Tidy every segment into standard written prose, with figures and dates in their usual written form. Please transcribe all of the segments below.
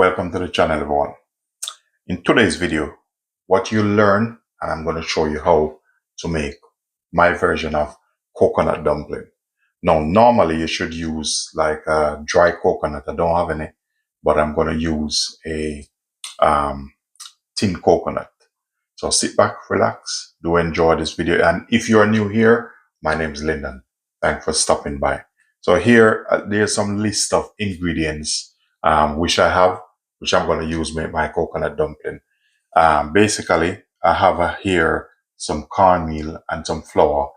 Welcome to the channel, everyone. In today's video, what you learn, and I'm going to show you how to make my version of coconut dumpling. Now, normally you should use like a dry coconut. I don't have any, but I'm going to use a tin coconut. So sit back, relax, do enjoy this video. And if you're new here, my name is Lyndon. Thanks for stopping by. So here, there's some list of ingredients which I'm going to use make my coconut dumpling. Basically, I have here some cornmeal and some flour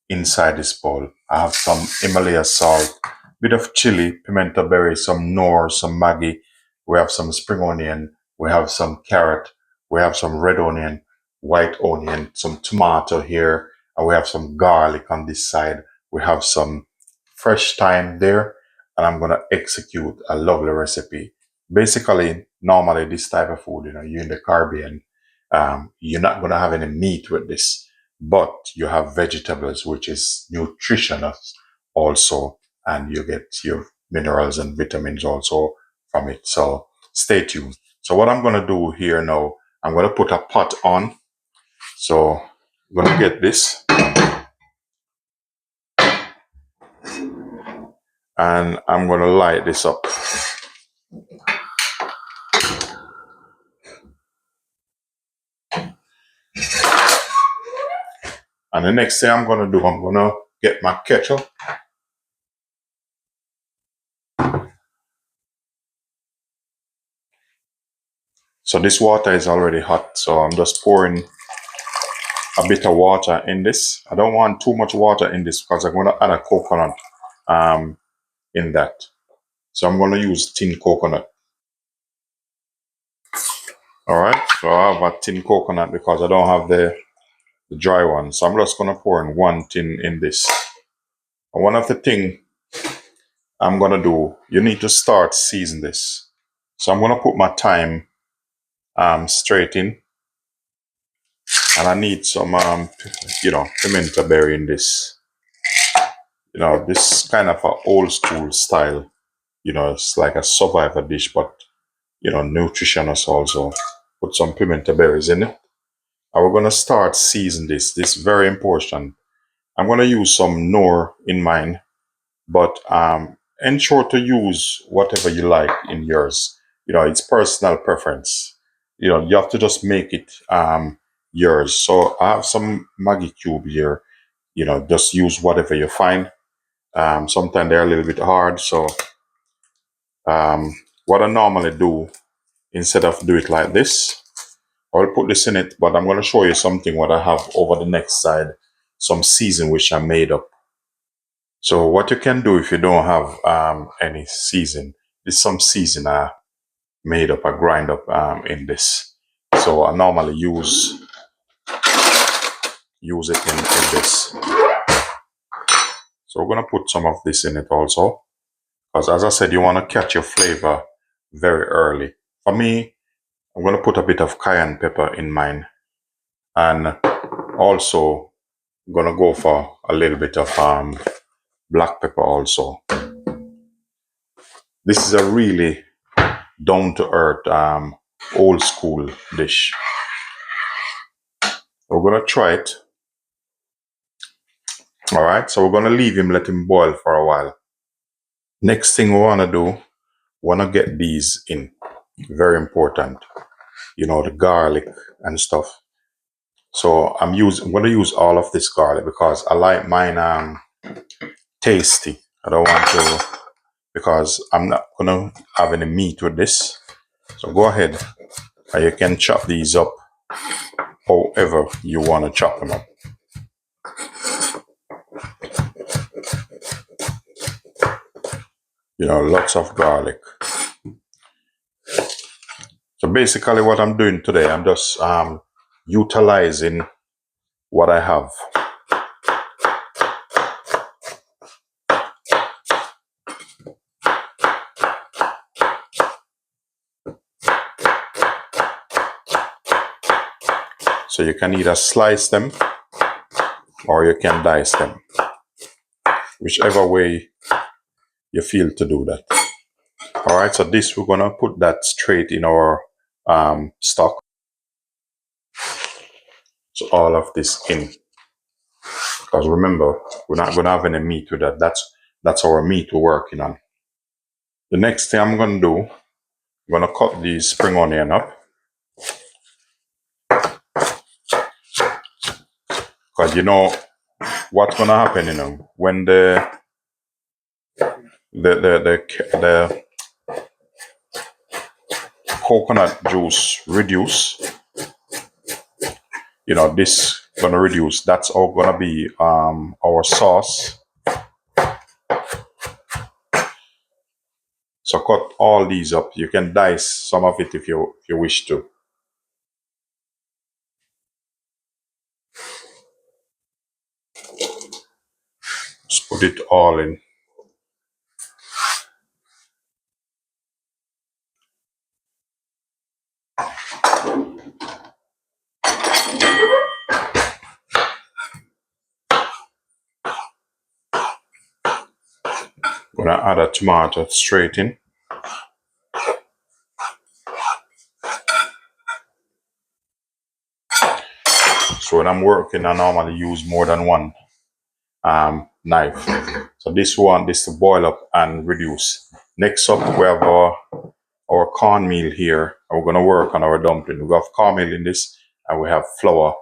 inside this bowl. I have some Himalaya salt, bit of chili, pimento berry, some nor, some Maggi. We have some spring onion. We have some carrot. We have some red onion, white onion, some tomato here, and we have some garlic on this side. We have some fresh thyme there, and I'm going to execute a lovely recipe. Basically, normally this type of food, you're in the Caribbean, you're not going to have any meat with this, but you have vegetables, which is nutritious also, and you get your minerals and vitamins also from it. So stay tuned. So what I'm going to do here now, I'm going to put a pot on. So I'm going to get this. And I'm going to light this up. And the next thing I'm going to do, I'm going to get my kettle. So this water is already hot. So I'm just pouring a bit of water in this. I don't want too much water in this because I'm going to add a coconut in that. So I'm going to use tin coconut. All right. So I have a tin coconut because I don't have the dry one. So I'm just going to pour in one tin in this. And one of the things I'm going to do, you need to start season this. So I'm going to put my thyme straight in. And I need some, pimento berry in this. This kind of a old school style. It's like a survivor dish, but, nutritious also. Put some pimento berries in it. And we're going to start season this. This is very important. I'm going to use some nor in mine, but ensure to use whatever you like in yours. It's personal preference. You have to just make it yours. So I have some Maggi cube here. Just use whatever you find. Sometimes they're a little bit hard. So what I normally do, instead of do it like this, I'll put this in it, but I'm going to show you something what I have over the next side, some season which I made up. So what you can do if you don't have any season, is some season I made up, I grind up in this. So I normally use it in this. So we're going to put some of this in it also, because as I said, you want to catch your flavor very early. For me, I'm going to put a bit of cayenne pepper in mine, and also I'm going to go for a little bit of black pepper also. This is a really down-to-earth old school dish. We're going to try it. All right, so we're going to leave him, let him boil for a while. Next thing we want to do, want to get these in. Very important. The garlic and stuff. So I'm going to use all of this garlic because I like mine tasty. I don't want to, because I'm not going to have any meat with this. So go ahead and you can chop these up however you want to chop them up. Lots of garlic. So basically what I'm doing today, I'm just utilizing what I have. So you can either slice them or you can dice them. Whichever way you feel to do that. All All right, so this, we're gonna put that straight in our stock. So all of this in, because remember, we're not gonna have any meat with that. That's our meat we're working on. The next thing I'm gonna do, I'm gonna cut the spring onion up, because you know what's gonna happen, when the coconut juice reduce, this gonna reduce. That's all gonna be our sauce. So cut all these up. You can dice some of it if you wish to. Just put it all in. Gonna add a tomato straight in. So when I'm working, I normally use more than one knife. So this to boil up and reduce. Next up, we have our cornmeal here. We're gonna work on our dumpling. We have cornmeal in this, and we have flour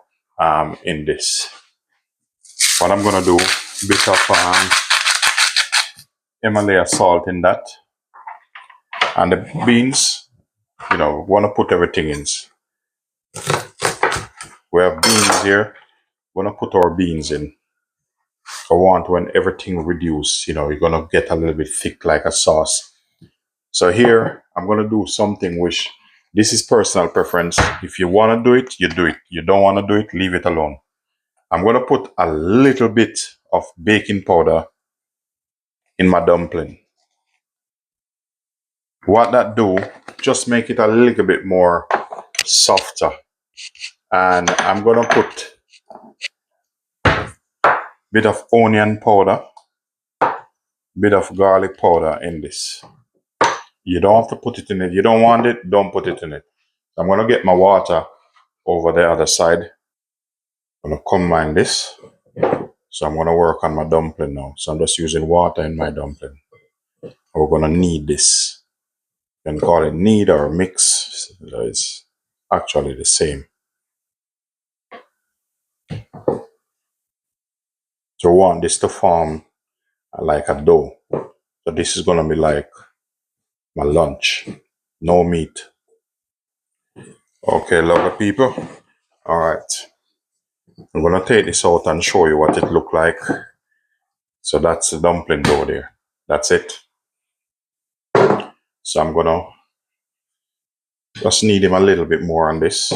in this. What I'm gonna do, a bit of Himalaya salt in that, and the beans. We wanna put everything in. We have beans here. We're gonna put our beans in. I want when everything reduce, you're gonna get a little bit thick like a sauce. So here I'm gonna do something which, this is personal preference. If you wanna do it, you do it. You don't wanna do it, leave it alone. I'm gonna put a little bit of baking powder in my dumpling. What that do, just make it a little bit more softer. And I'm gonna put a bit of onion powder, bit of garlic powder in this. You don't have to put it in it. You don't want it, don't put it in it. I'm gonna get my water over the other side. I'm gonna combine this. So I'm gonna work on my dumpling now. So I'm just using water in my dumpling. We're gonna knead this. You can call it knead or mix. It's actually the same. So we want this to form like a dough. So this is gonna be like my lunch. No meat. Okay, lovely people. All right. I'm gonna take this out and show you what it look like. So that's the dumpling dough there. That's it. So I'm gonna just knead him a little bit more on this.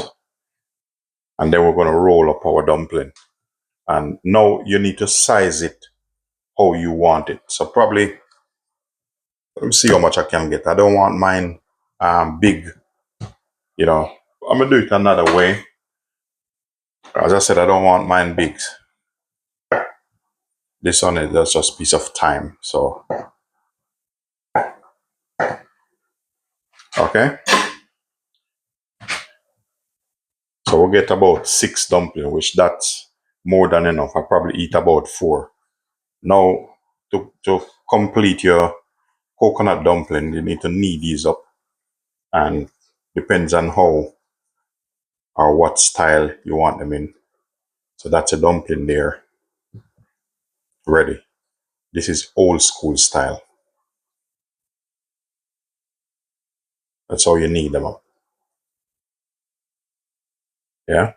And then we're gonna roll up our dumpling. And now you need to size it how you want it. So probably, let me see how much I can get. I don't want mine big, I'm gonna do it another way. As I said, I don't want mine big. This one is just a piece of time. So, okay. So we'll get about 6 dumplings, which that's more than enough. I probably eat about 4. Now, to complete your coconut dumpling, you need to knead these up. And depends on how or what style you want them in. So that's a dumpling there. Ready. This is old school style. That's how you knead them up. Yeah.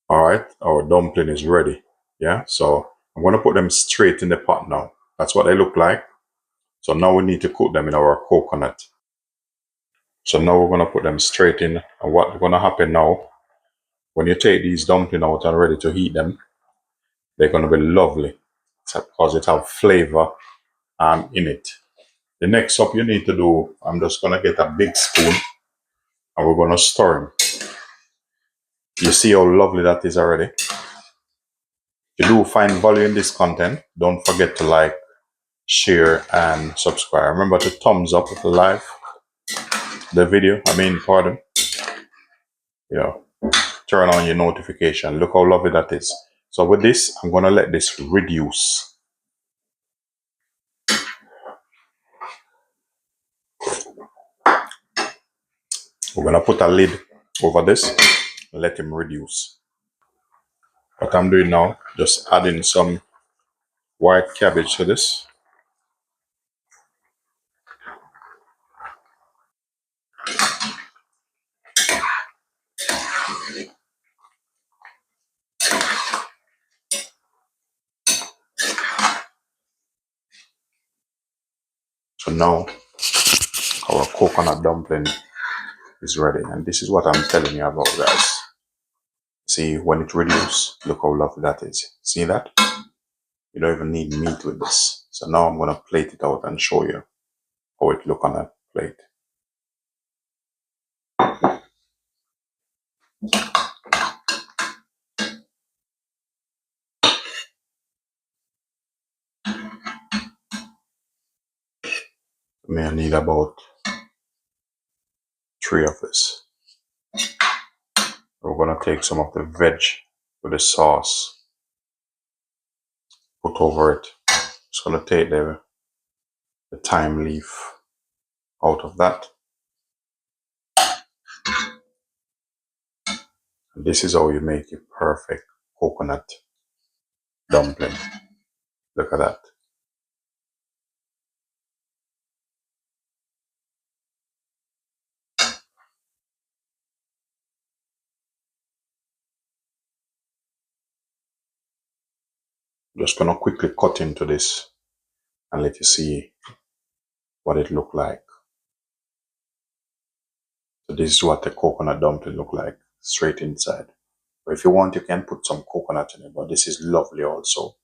All right. Our dumpling is ready. Yeah. So I'm going to put them straight in the pot now. That's what they look like. So now we need to cook them in our coconut. So now we're going to put them straight in. And what's going to happen now, when you take these dumplings out and ready to heat them, they're going to be lovely because it have flavor in it. The next up you need to do, I'm just going to get a big spoon and we're going to stir them. You see how lovely that is already? If you do find value in this content, don't forget to like, share, and subscribe. Remember to thumbs up if you like the video. Pardon. Turn on your notification. Look how lovely that is. So with this, I'm going to let this reduce. We're going to put a lid over this and let him reduce. What I'm doing now, just adding some white cabbage to this. So now our coconut dumpling is ready, and this is what I'm telling you about, guys. See, when it reduces, look how lovely that is. See that? You don't even need meat with this. So now I'm going to plate it out and show you how it look on a plate. I need about 3 of this. We're going to take some of the veg with the sauce, put over it. Just going to take the thyme leaf out of that. And this is how you make a perfect coconut dumpling. Look at that. Just going to quickly cut into this and let you see what it look like. So this is what the coconut dumpling look like, straight inside. But if you want, you can put some coconut in it, but this is lovely also.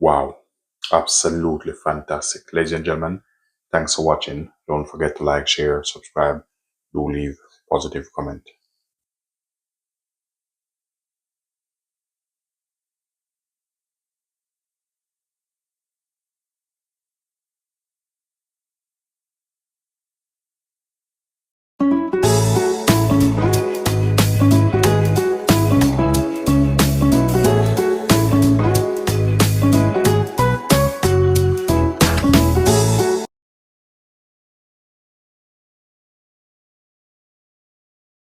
Wow, absolutely fantastic. Ladies and gentlemen, thanks for watching. Don't forget to like, share, subscribe. Do leave a positive comment.